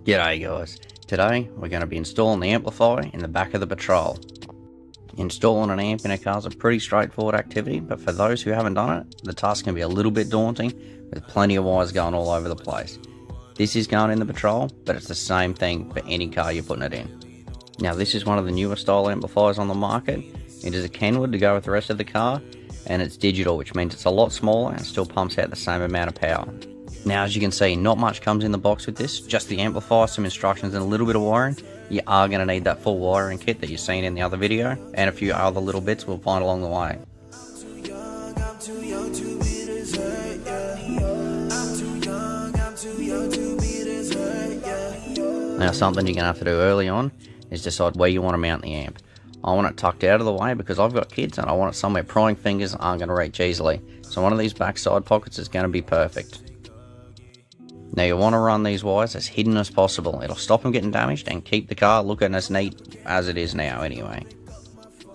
G'day guys, today we're going to be installing the amplifier in the back of the Patrol. Installing an amp in a car is a pretty straightforward activity, but for those who haven't done it, the task can be a little bit daunting with plenty of wires going all over the place. This is going in the Patrol, but it's the same thing for any car you're putting it in. Now this is one of the newer style amplifiers on the market. It is a Kenwood to go with the rest of the car, and it's digital, which means it's a lot smaller and still pumps out the same amount of power. Now as you can see, not much comes in the box with this, just the amplifier, some instructions and a little bit of wiring. You are going to need that full wiring kit that you've seen in the other video, and a few other little bits we'll find along the way. Now something you're going to have to do early on is decide where you want to mount the amp. I want it tucked out of the way because I've got kids and I want it somewhere prying fingers aren't going to reach easily. So one of these backside pockets is going to be perfect. Now you want to run these wires as hidden as possible. It'll stop them getting damaged and keep the car looking as neat as it is now anyway.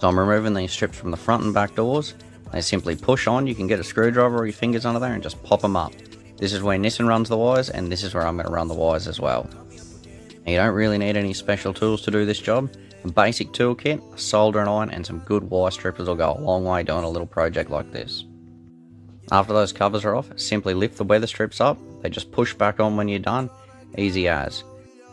So I'm removing these strips from the front and back doors. They simply push on. You can get a screwdriver or your fingers under there and just pop them up. This is where Nissan runs the wires, and this is where I'm going to run the wires as well. Now you don't really need any special tools to do this job. A basic toolkit, a soldering iron and some good wire strippers will go a long way doing a little project like this. After those covers are off, simply lift the weather strips up. They just push back on when you're done, easy as.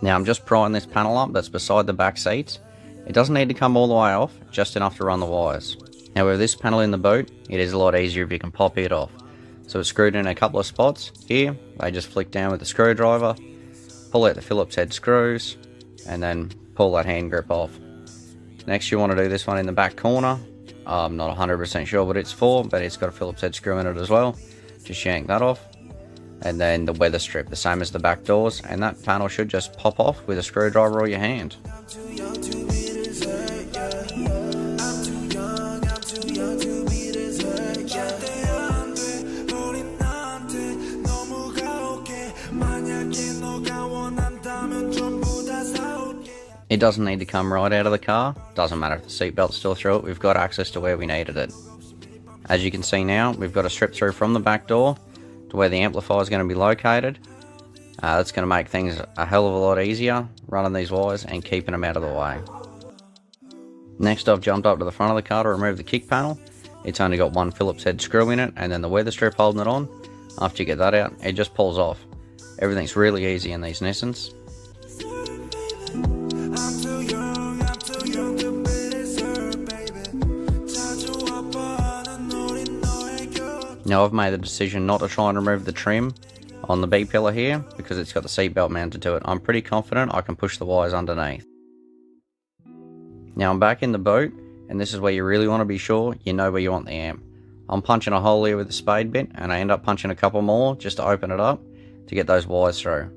Now I'm just prying this panel up that's beside the back seats. It doesn't need to come all the way off, just enough to run the wires. Now with this panel in the boot, it is a lot easier if you can pop it off. So it's screwed in a couple of spots. Here, they just flick down with the screwdriver, pull out the Phillips head screws, and then pull that hand grip off. Next you want to do this one in the back corner. I'm not 100% sure what it's for, but it's got a Phillips head screw in it as well. Just yank that off. And then the weather strip, the same as the back doors, and that panel should just pop off with a screwdriver or your hand. It doesn't need to come right out of the car, doesn't matter if the seatbelt's still through it, we've got access to where we needed it. As you can see now, we've got a strip through from the back door to where the amplifier is going to be located. That's going to make things a hell of a lot easier running these wires and keeping them out of the way. Next I've jumped up to the front of the car to remove the kick panel. It's only got one Phillips head screw in it and then the weather strip holding it on. After you get that out, it just pulls off. Everything's really easy in these Nissans. Now I've made the decision not to try and remove the trim on the B-pillar here because it's got the seatbelt mounted to it. I'm pretty confident I can push the wires underneath. Now I'm back in the boot, and this is where you really want to be sure you know where you want the amp. I'm punching a hole here with the spade bit, and I end up punching a couple more just to open it up to get those wires through.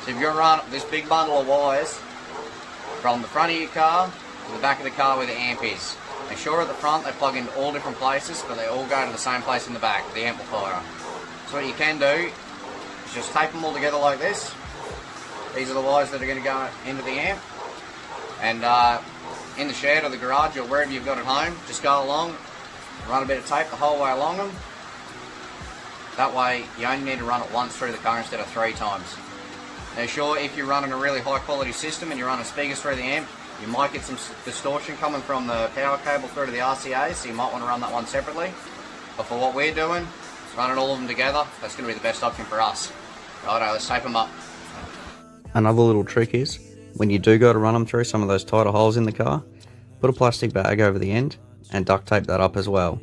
So if you're going to run this big bundle of wires from the front of your car to the back of the car where the amp is. Make sure at the front they plug into all different places, but they all go to the same place in the back, the amplifier. So what you can do is just tape them all together like this. These are the wires that are going to go into the amp. And in the shed or the garage or wherever you've got at home, just go along, run a bit of tape the whole way along them. That way you only need to run it once through the car instead of 3 times. Now sure, if you're running a really high quality system and you're running speakers through the amp, you might get some distortion coming from the power cable through to the RCA, so you might want to run that one separately. But for what we're doing, running all of them together, that's going to be the best option for us. Righto, let's tape them up. Another little trick is, when you do go to run them through some of those tighter holes in the car, put a plastic bag over the end and duct tape that up as well.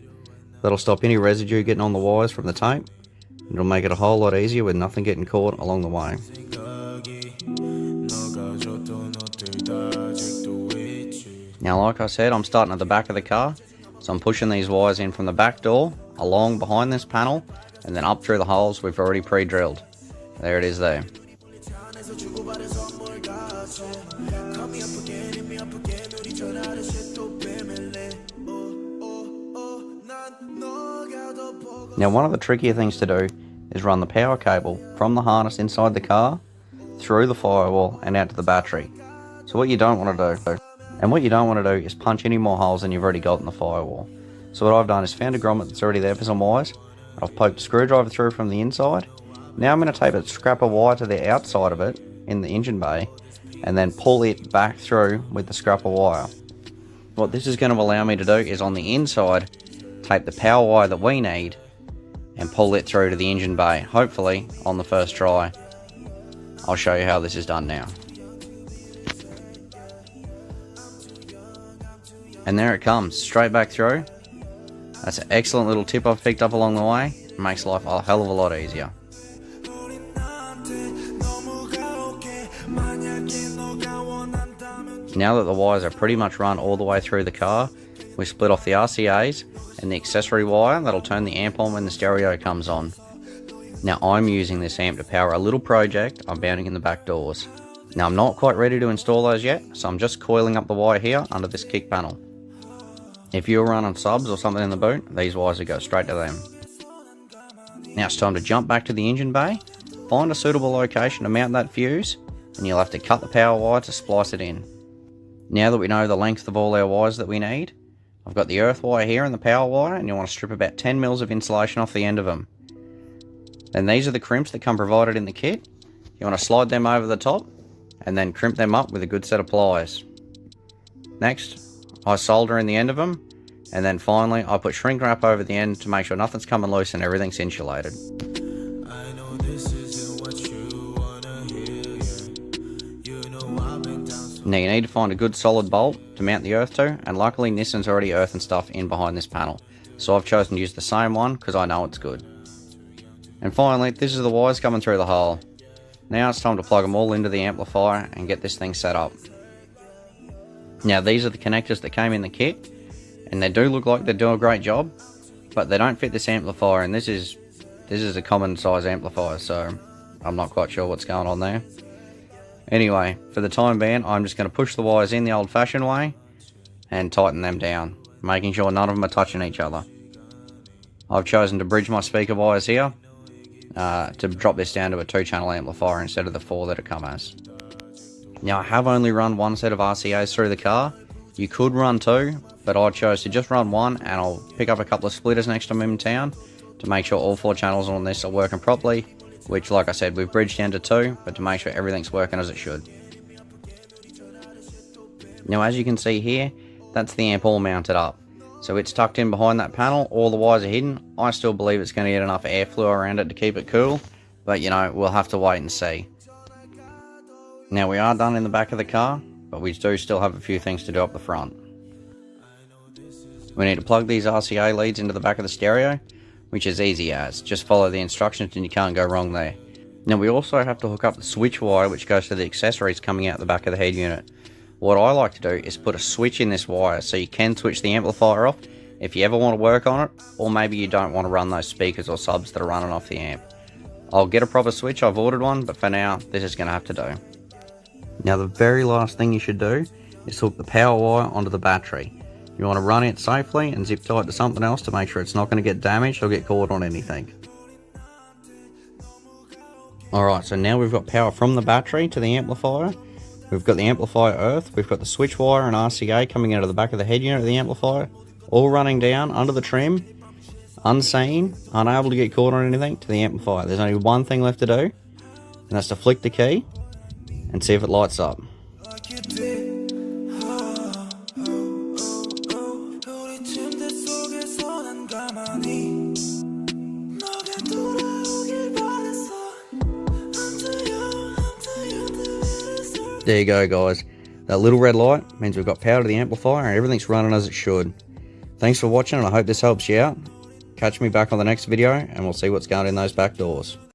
That'll stop any residue getting on the wires from the tape. It'll make it a whole lot easier with nothing getting caught along the way. Now like I said, I'm starting at the back of the car, so I'm pushing these wires in from the back door, along behind this panel, and then up through the holes we've already pre-drilled. There it is there. Now one of the trickier things to do is run the power cable from the harness inside the car, through the firewall and out to the battery. So what you don't want to do, is punch any more holes than you've already got in the firewall. So what I've done is found a grommet that's already there for some wires, and I've poked a screwdriver through from the inside, Now I'm going to tape a scrap of wire to the outside of it in the engine bay and then pull it back through with the scrap of wire. What this is going to allow me to do is on the inside tape the power wire that we need and pull it through to the engine bay, hopefully on the first try. I'll show you how this is done now. And there it comes, straight back through. That's an excellent little tip I've picked up along the way. It makes life a hell of a lot easier. Now that the wires are pretty much run all the way through the car, we split off the RCAs and the accessory wire that'll turn the amp on when the stereo comes on. Now I'm using this amp to power a little project I'm mounting in the back doors. Now I'm not quite ready to install those yet, so I'm just coiling up the wire here under this kick panel. If you're running subs or something in the boot, these wires will go straight to them. Now it's time to jump back to the engine bay, find a suitable location to mount that fuse, and you'll have to cut the power wire to splice it in. Now that we know the length of all our wires that we need, I've got the earth wire here and the power wire, and you want to strip about 10 mils of insulation off the end of them. Then these are the crimps that come provided in the kit. You want to slide them over the top and then crimp them up with a good set of pliers. Next, I solder in the end of them, and then finally I put shrink wrap over the end to make sure nothing's coming loose and everything's insulated. Now you need to find a good solid bolt to mount the earth to, and luckily Nissan's already earthen stuff in behind this panel, so I've chosen to use the same one because I know it's good. And finally, this is the wires coming through the hole. Now it's time to plug them all into the amplifier and get this thing set up. Now these are the connectors that came in the kit, and they do look like they do a great job, but they don't fit this amplifier, and this is a common size amplifier, so I'm not quite sure what's going on there. Anyway, for the time being, I'm just going to push the wires in the old fashioned way and tighten them down, making sure none of them are touching each other. I've chosen to bridge my speaker wires here to drop this down to a 2-channel amplifier instead of the 4 that it comes as. Now I have only run one set of RCAs through the car. You could run 2, but I chose to just run 1, and I'll pick up a couple of splitters next time I'm in town to make sure all 4 channels on this are working properly, which, like I said, we've bridged down to 2, but to make sure everything's working as it should. Now as you can see here, that's the amp all mounted up. So it's tucked in behind that panel, all the wires are hidden. I still believe it's going to get enough airflow around it to keep it cool, but you know, we'll have to wait and see. Now we are done in the back of the car, but we do still have a few things to do up the front. We need to plug these RCA leads into the back of the stereo, which is easy as, just follow the instructions and you can't go wrong there. Now we also have to hook up the switch wire which goes to the accessories coming out the back of the head unit. What I like to do is put a switch in this wire so you can switch the amplifier off if you ever want to work on it, or maybe you don't want to run those speakers or subs that are running off the amp. I'll get a proper switch, I've ordered one, but for now this is going to have to do. Now the very last thing you should do is hook the power wire onto the battery. You want to run it safely and zip tie it to something else to make sure it's not going to get damaged or get caught on anything. Alright, so now we've got power from the battery to the amplifier. We've got the amplifier earth, we've got the switch wire and RCA coming out of the back of the head unit of the amplifier, all running down under the trim, unseen, unable to get caught on anything, to the amplifier. There's only one thing left to do, and that's to flick the key and see if it lights up. There you go guys, that little red light means we've got power to the amplifier and everything's running as it should. Thanks for watching and I hope this helps you out. Catch me back on the next video and we'll see what's going in those back doors.